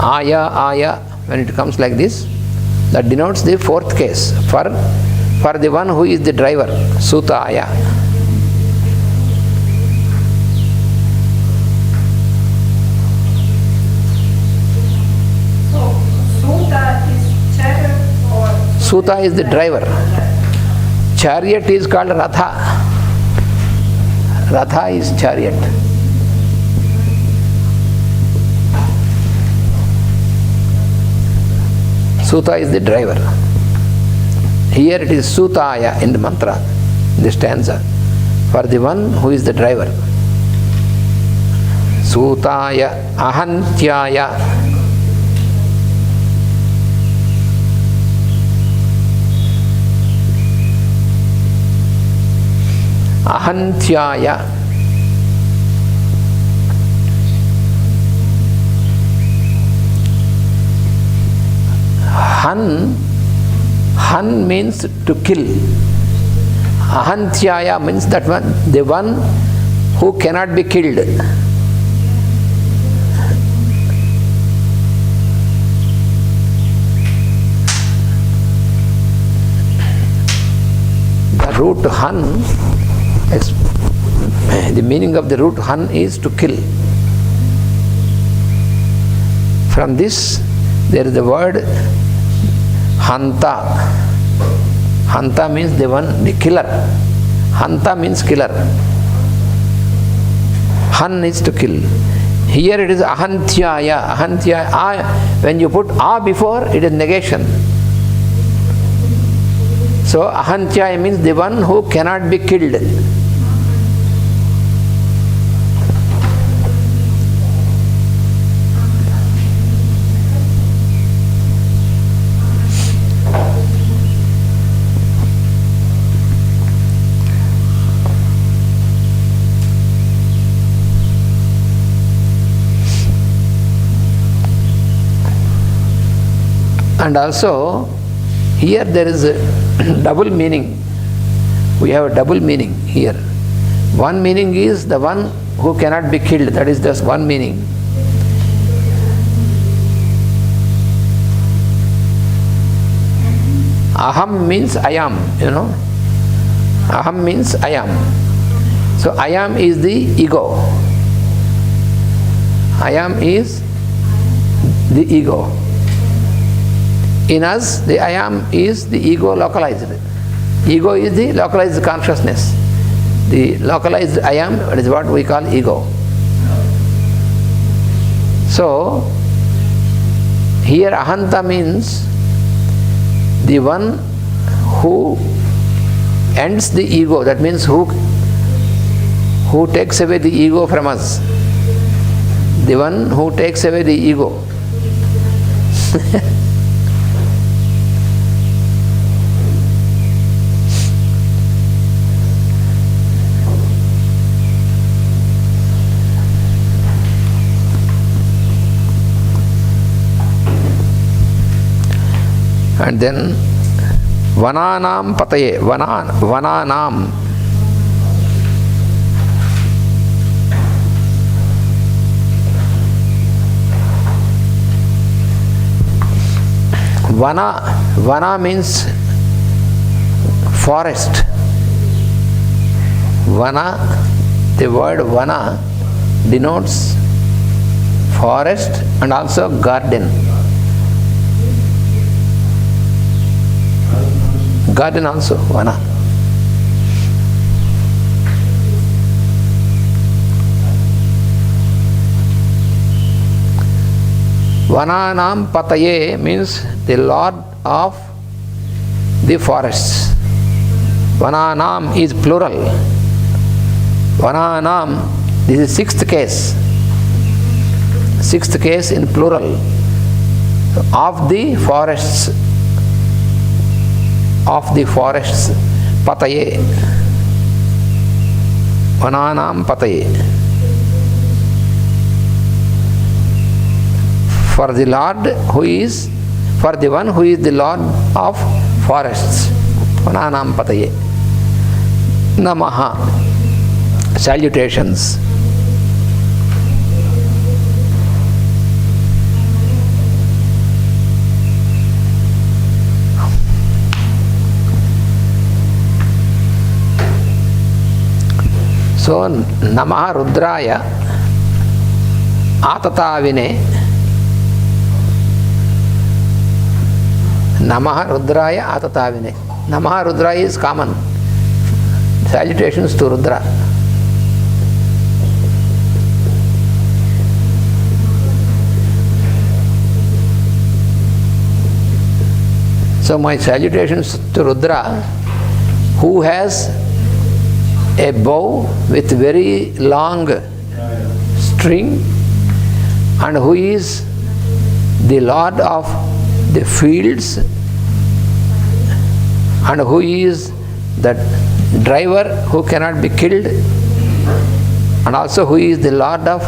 Aya, aya, when it comes like this, that denotes the fourth case for the one who is the driver, Sutaya. So, Suta is chariot or? Suta is the driver. Chariot is called Ratha. Ratha is chariot. Suta is the driver. Here it is Sutaya in the mantra, in the stanza, for the one who is the driver. Sutaya Ahantyaya. Ahantyaya. Han means to kill. Ahantyaya means that one, the one who cannot be killed. The root Han, the meaning of the root Han is to kill. From this there is the word Hanta. Hanta means the one, the killer. Hanta means killer. Han is to kill. Here it is Ahantyaya. Ahantyaya. When you put A before, it is negation. So Ahantyaya means the one who cannot be killed. And also, here there is a double meaning. We have a double meaning here. One meaning is the one who cannot be killed. That is just one meaning. Aham means I am, you know. Aham means I am. So I am is the ego. I am is the ego. In us, the I am is the ego localized. Ego is the localized consciousness. The localized I am is what we call ego. So, here Ahanta means the one who ends the ego. That means who takes away the ego from us. The one who takes away the ego. And then Vananam Pataye, Vananam. Vana means forest. Vana, the word Vana denotes forest and also garden. Garden also, Vana. Vananam Pataye means the Lord of the forests. Vananam is plural. Vananam, this is sixth case. Sixth case in plural. Of the forests. Of the forests, Pataye. Vananam Pataye. For the Lord who is, for the one who is the Lord of forests. Vananam Pataye. Namaha. Salutations. So, Namaha Rudraya Atatavine. Namaha Rudraya Atatavine. Namaha Rudraya is common. Salutations to Rudra. So my salutations to Rudra, who has a bow with very long string and who is the lord of the fields and who is the driver who cannot be killed and also who is the lord of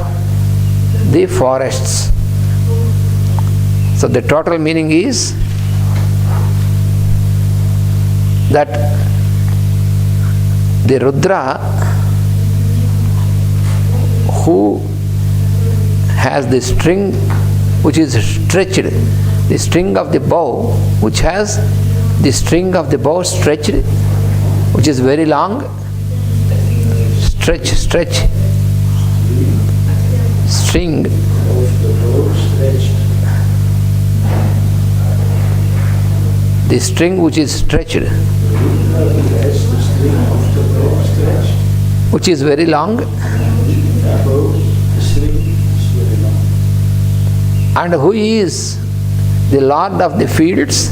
the forests. So the total meaning is that the Rudra who has the string which is stretched, the string of the bow which has the string of the bow stretched, which is very long, stretch, string, the string which is stretched, which is very long, and who is the lord of the fields,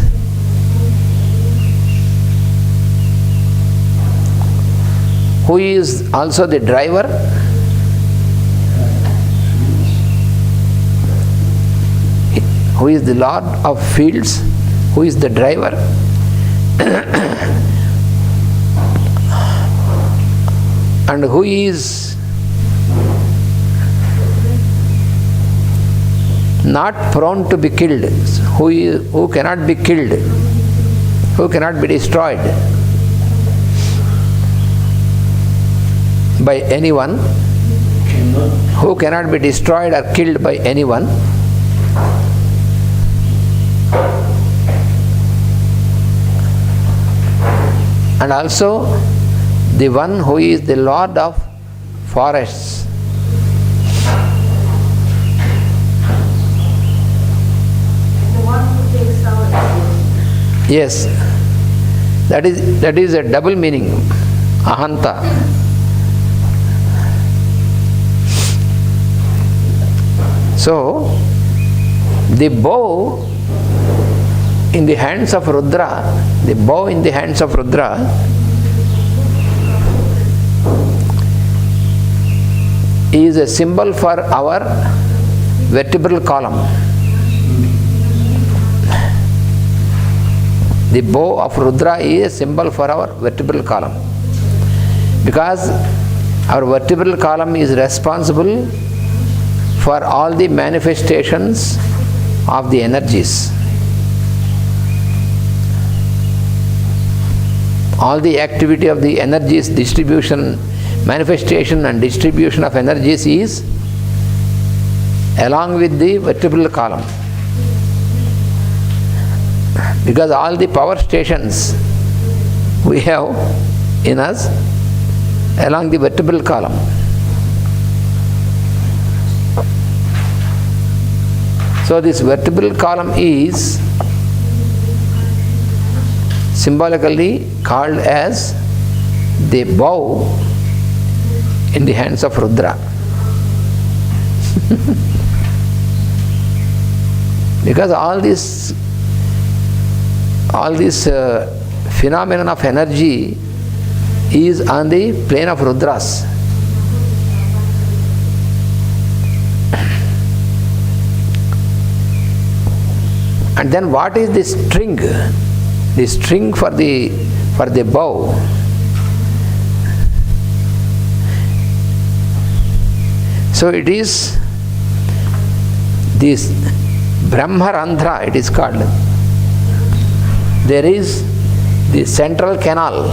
who is also the driver, who is the lord of fields, who is the driver, and who is not prone to be killed, who cannot be killed, who cannot be destroyed by anyone, who cannot be destroyed or killed by anyone, and also the one who is the lord of forests. The one who takes out. Yes, that is a double meaning, Ahanta. So, the bow in the hands of Rudra, the bow in the hands of Rudra is a symbol for our vertebral column. The bow of Rudra is a symbol for our vertebral column, because our vertebral column is responsible for all the manifestations of the energies. All the activity of the energies, distribution, manifestation and distribution of energies is along with the vertebral column. Because all the power stations we have in us along the vertebral column. So this vertebral column is symbolically called as the bow in the hands of Rudra. Because all this phenomenon of energy is on the plane of Rudras. And then what is the string? The string for the bow. So it is this Brahmarandhra, it is called. There is the central canal.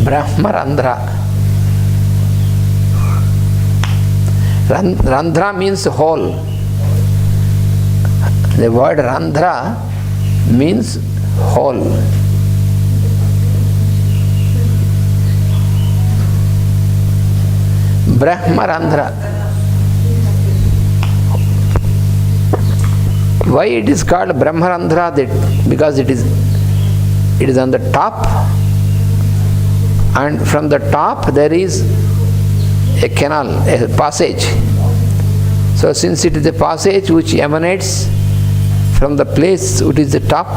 Brahmarandhra. Randhra means hole. The word Randhra means hole. Brahma Randhra. Why it is called Brahmarandhra? Because it is on the top, and from the top there is a canal, a passage. So since it is a passage which emanates from the place which is the top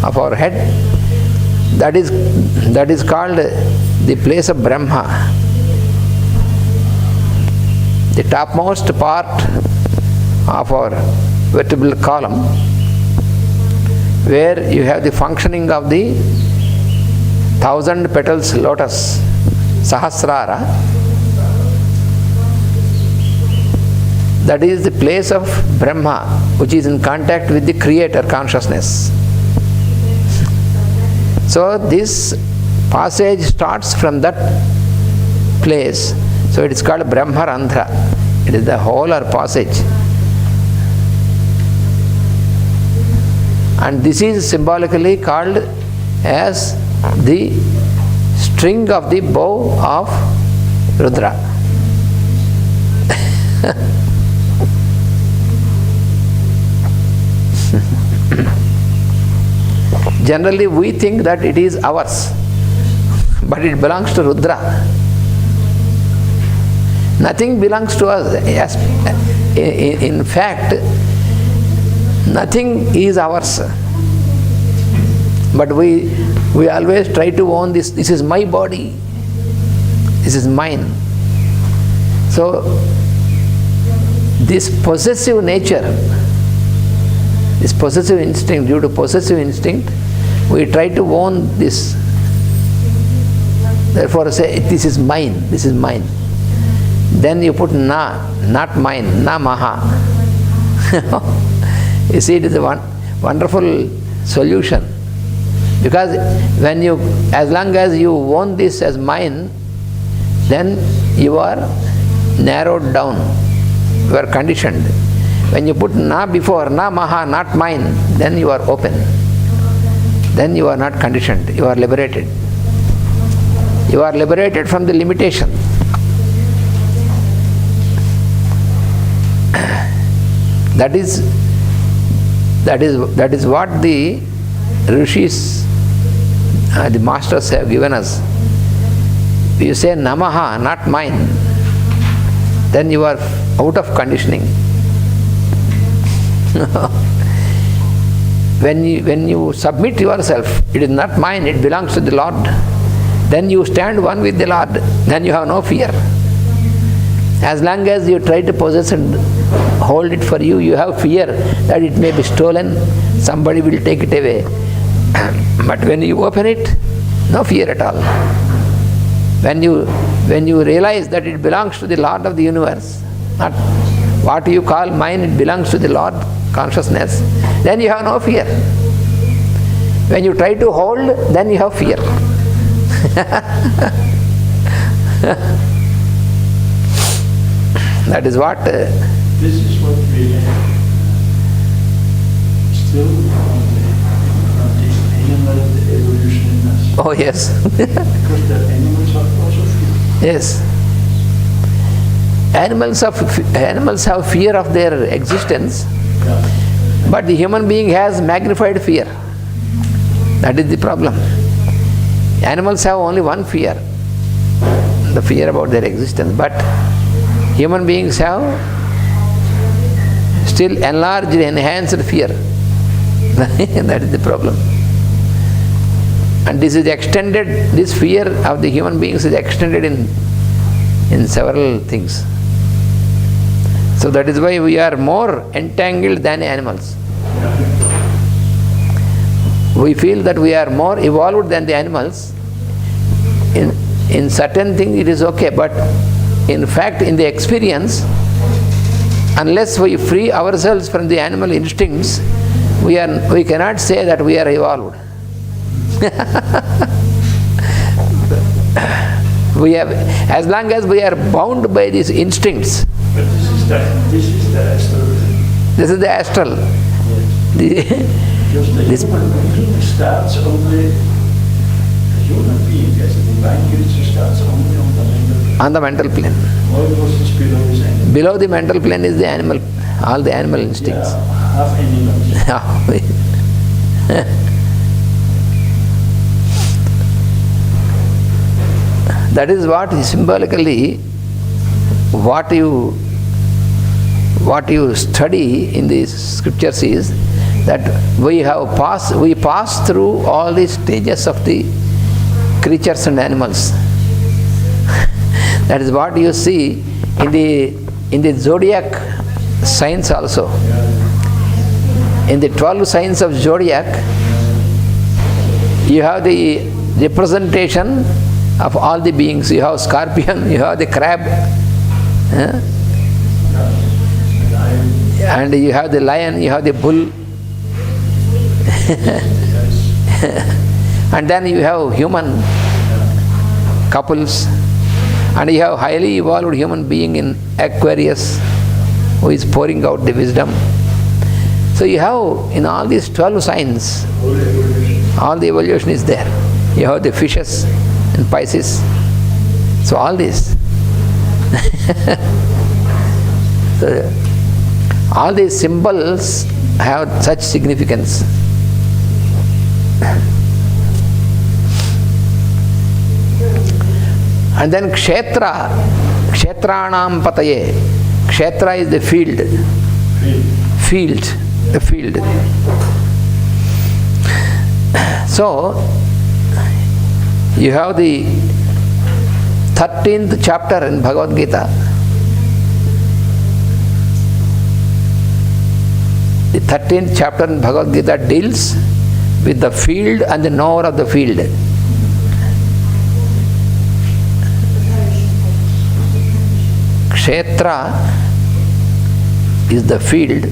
of our head, that is called the place of Brahma. The topmost part of our vertebral column, where you have the functioning of the 1,000 petals lotus, Sahasrara. That is the place of Brahma, which is in contact with the Creator consciousness. So this passage starts from that place. So it is called Brahmarandhra. It is the hole or passage. And this is symbolically called as the string of the bow of Rudra. Generally we think that it is ours, but it belongs to Rudra. Nothing belongs to us. Yes, in fact, nothing is ours. But we always try to own this. This is my body. This is mine. So this possessive nature, this possessive instinct, due to possessive instinct, we try to own this. Therefore say, this is mine, this is mine. Then you put na, not mine, na maha. You see, it is a wonderful solution. Because when you, as long as you own this as mine, then you are narrowed down, you are conditioned. When you put na before, na maha, not mine, then you are open. Then you are not conditioned, you are liberated. You are liberated from the limitation. That is what the rishis, the masters have given us. You say namaha, not mine, then you are out of conditioning. When you submit yourself, it is not mine, it belongs to the Lord. Then you stand one with the Lord, then you have no fear. As long as you try to possess and hold it for you, you have fear that it may be stolen, somebody will take it away. But when you open it, no fear at all. When you realize that it belongs to the Lord of the universe, not what you call mine, it belongs to the Lord consciousness, then you have no fear. When you try to hold, then you have fear. That is what... This is what we have still on the animal evolution in us. Oh yes. Because the animals are also fear. Yes. Animals have fear of their existence, Yeah. but the human being has magnified fear. That is the problem. Animals have only one fear, the fear about their existence, but human beings have still enlarged, enhanced fear. That is the problem. And this is extended, this fear of the human beings is extended in several things. So that is why we are more entangled than animals. We feel that we are more evolved than the animals. In certain things it is okay, but in fact, in the experience, unless we free ourselves from the animal instincts, we cannot say that we are evolved. But As long as we are bound by these instincts. this is This is the astral. This is the astral. Yes. Just the This- human being starts only, the human being as a divine creature starts only on the mental plane. On the mental plane. All was below is animal. Below the mental plane is the animal, all the animal instincts. Yeah, half animals. That is what symbolically what you study in the scriptures is that we pass through all the stages of the creatures and animals. That is what you see in the zodiac signs also. In the 12 signs of zodiac, you have the representation of all the beings. You have scorpion, you have the crab, and you have the lion, you have the bull, and then you have human couples, and you have highly evolved human being in Aquarius who is pouring out the wisdom. So you have in all these 12 signs, all the evolution is there. You have the fishes and Pisces. So all this. So all these symbols have such significance. And then kshetra, kshetranam pataye. Kshetra is the field. Field, the field. So, you have the 13th chapter in Bhagavad Gita. The 13th chapter in Bhagavad Gita deals with the field and the knower of the field. Kshetra is the field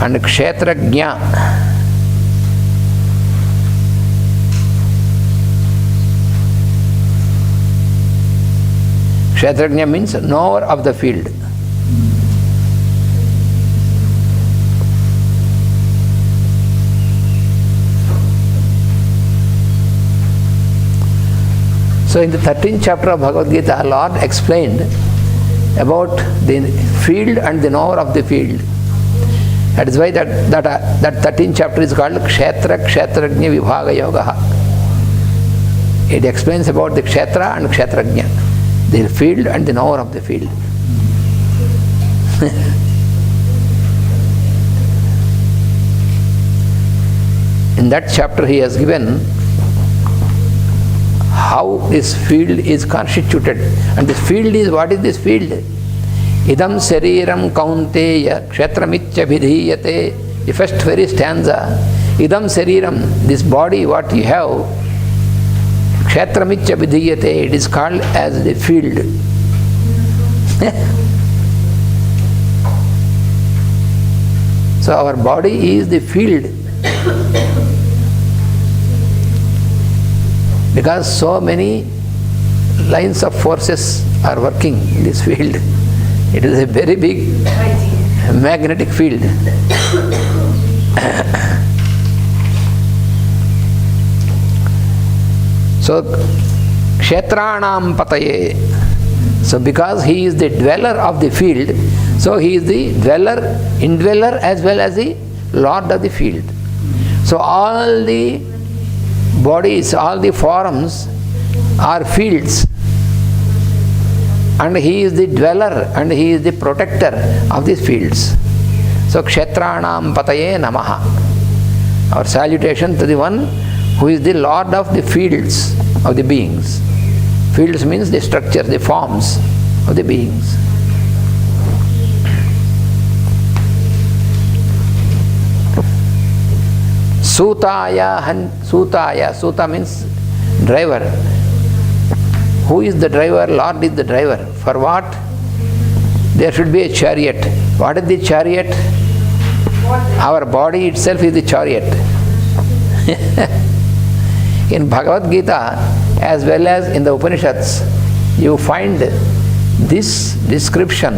and kshetrajna means knower of the field. So in the 13th chapter of Bhagavad Gita, Lord explained about the field and the knower of the field. That is why that 13th chapter is called Kshetra Kshetrajna Vibhaga Yoga. It explains about the Kshetra and Kshetrajna, the field and the knower of the field. In that chapter he has given how this field is constituted. And this field is, what is this field? Idam sariram kaunteya kshetramitya vidhiyate. The first very stanza. Idam sariram, this body what you have, kshetramitya vidhiyate, it is called as the field. So our body is the field. Because so many lines of forces are working in this field. It is a very big magnetic field. So, kshetranam pataye. So because he is the dweller of the field, so he is the dweller, indweller as well as the lord of the field. So all the bodies, all the forms are fields, and he is the dweller and he is the protector of these fields. So kshetranam pataye namaha. Our salutation to the one who is the lord of the fields of the beings. Fields means the structure, the forms of the beings. Sutaya, Suta means driver. Who is the driver? Lord is the driver. For what? There should be a chariot. What is the chariot? Our body itself is the chariot. In Bhagavad Gita, as well as in the Upanishads, you find this description.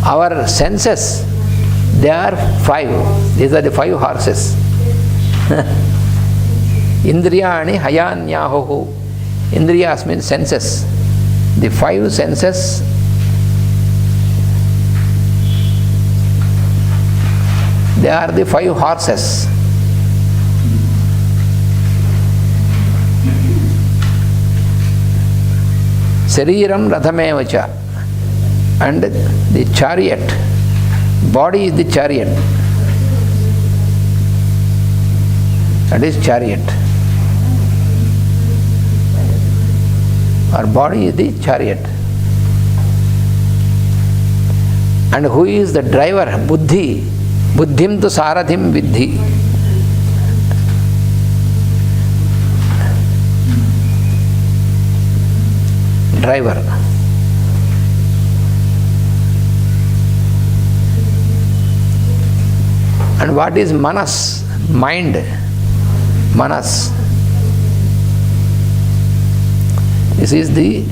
Our senses, they are 5. These are the 5 horses. Indriyani hayanyahu. Indriyas means senses. The 5 senses they are the 5 horses. Sariram rathamevacha. And the chariot, body is the chariot. That is chariot. Our body is the chariot. And who is the driver? Buddhi. Buddhim tu sarathim vidhi. Driver. And what is manas? Mind. Manas. This is the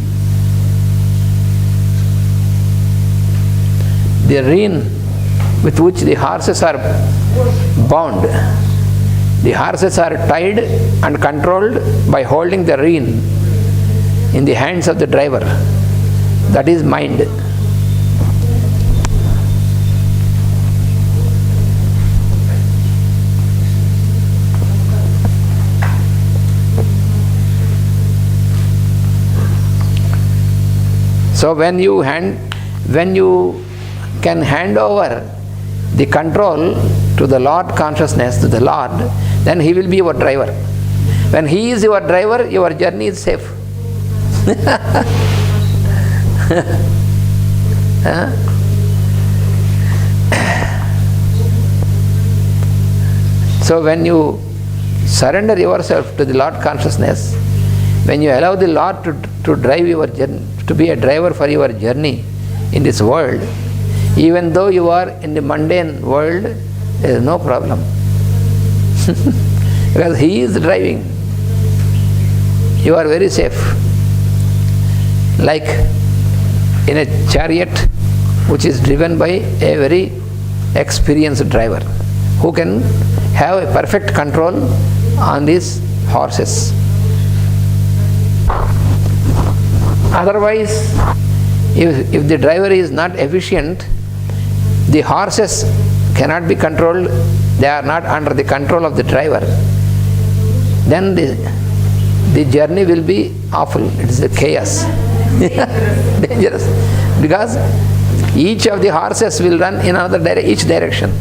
rein with which the horses are bound. The horses are tied and controlled by holding the rein in the hands of the driver. That is mind. So when you can hand over the control to the Lord consciousness, to the Lord, then He will be your driver. When He is your driver, your journey is safe. So when you surrender yourself to the Lord consciousness, when you allow the Lord to drive your journey, to be a driver for your journey in this world, even though you are in the mundane world, there is no problem. Because He is driving. You are very safe. Like in a chariot which is driven by a very experienced driver who can have a perfect control on these horses. Otherwise, if the driver is not efficient, the horses cannot be controlled, they are not under the control of the driver, then the journey will be awful. It is a chaos. Dangerous. Because each of the horses will run in another each direction.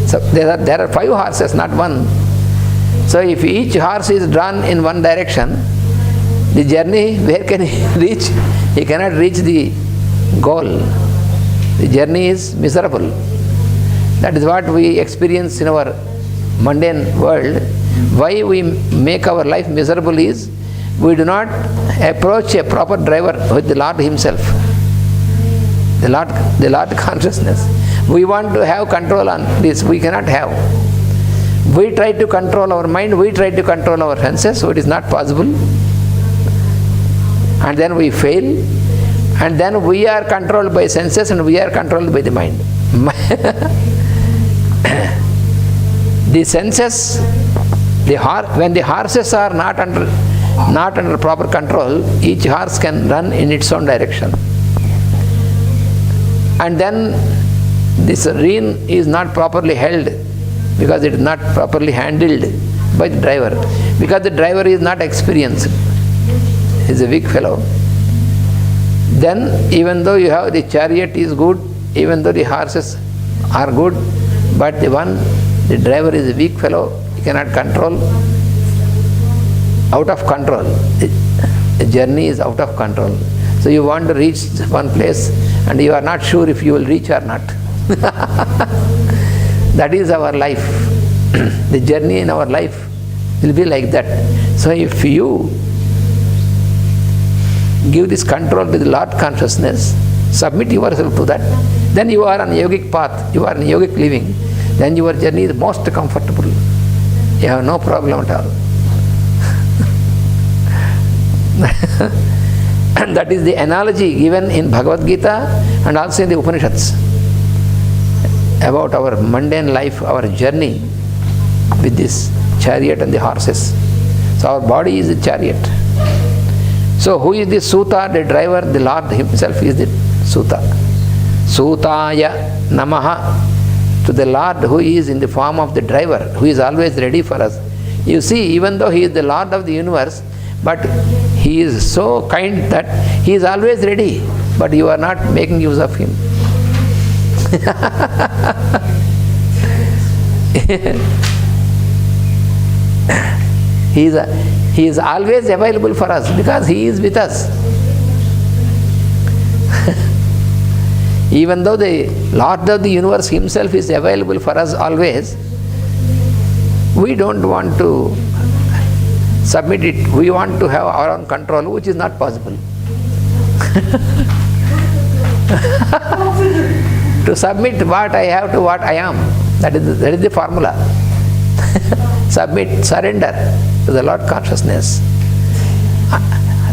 So there are 5 horses, not one. So if each horse is drawn in one direction, the journey, where can he reach? He cannot reach the goal. The journey is miserable. That is what we experience in our mundane world. Why we make our life miserable is we do not approach a proper driver with the Lord Himself, the Lord consciousness. We want to have control on this, we cannot have. We try to control our mind, we try to control our senses, so it is not possible. And then we fail, and then we are controlled by senses and we are controlled by the mind. The senses, when the horses are not under proper control, each horse can run in its own direction. And then this rein is not properly held because it is not properly handled by the driver, because the driver is not experienced. He is a weak fellow. Then even though you have the chariot is good, even though the horses are good, but the driver is a weak fellow, he cannot control, out of control. The journey is out of control. So you want to reach one place and you are not sure if you will reach or not. That is our life. The journey in our life will be like that. So if you give this control to the Lord consciousness, submit yourself to that, then you are on yogic path, you are in yogic living. then your journey is most comfortable. You have no problem at all. And that is the analogy given in Bhagavad Gita and also in the Upanishads about our mundane life, our journey with this chariot and the horses. So our body is the chariot. So who is the Suta, the driver? The Lord himself is the Suta. Sutaya Namaha, to the Lord who is in the form of the driver, who is always ready for us. You see, even though he is the Lord of the universe, but he is so kind that he is always ready, but you are not making use of him. He is always available for us because he is with us. Even though the Lord of the universe himself is available for us always, we don't want to submit it. We want to have our own control, which is not possible. To submit what I have to what I am, that is the formula. Submit, surrender to the Lord consciousness.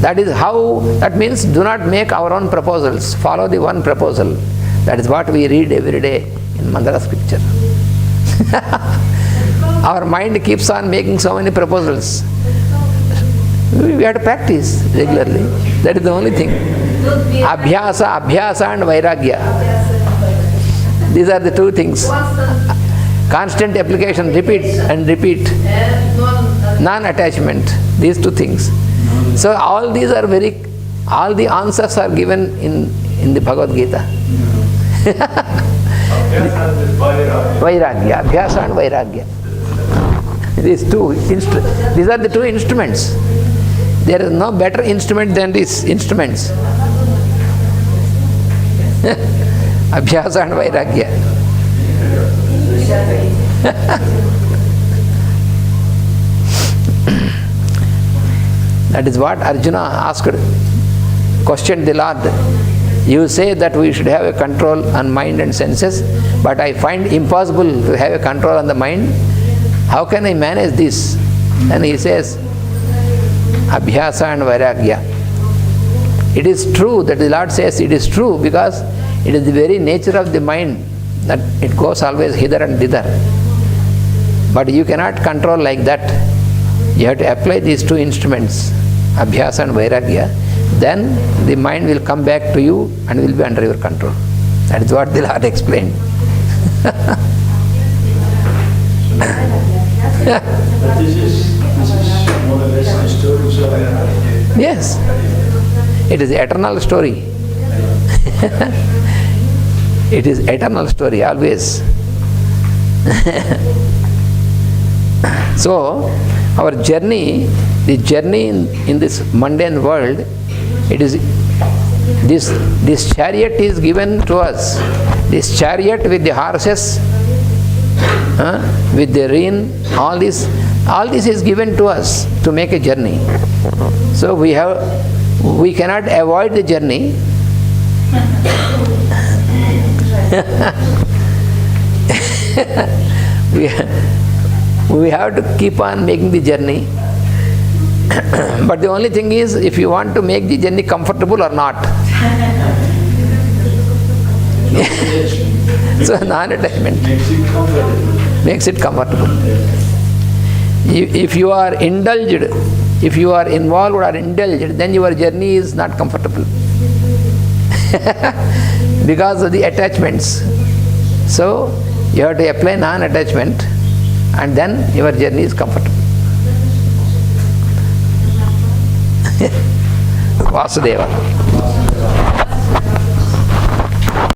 That is how, that means do not make our own proposals, follow the one proposal. That is what we read every day in Mandala scripture. Our mind keeps on making so many proposals. We have to practice regularly. That is the only thing. Abhyasa and Vairagya. These are the two things. Constant application, repeat and repeat. Non-attachment, these two things. So all these are all the answers are given in the Bhagavad Gita. Vairagya, Abhyasa and Vairagya. These are the two instruments. There is no better instrument than these instruments. Abhyasa and Vairagya. That is what Arjuna asked, questioned the Lord. You say that we should have a control on mind and senses, but I find impossible to have a control on the mind. How can I manage this? And he says, Abhyasa and Vairagya. It is true that the Lord says it is true because it is the very nature of the mind that it goes always hither and thither. But you cannot control like that. You have to apply these two instruments, Abhyasa and Vairagya. Then the mind will come back to you and will be under your control. That is what the Lord explained. But this is more or less the story. Yes. It is eternal story. It is eternal story, always. So, our journey, the journey in this mundane world, it is this chariot is given to us. This chariot with the horses, with the rein, all this is given to us to make a journey. So we cannot avoid the journey. We have to keep on making the journey. But the only thing is, if you want to make the journey comfortable or not. So non-attachment makes it comfortable. If you are indulged, if you are involved or indulged, then your journey is not comfortable. Because of the attachments. So you have to apply non-attachment and then your journey is comfortable. Vasudeva.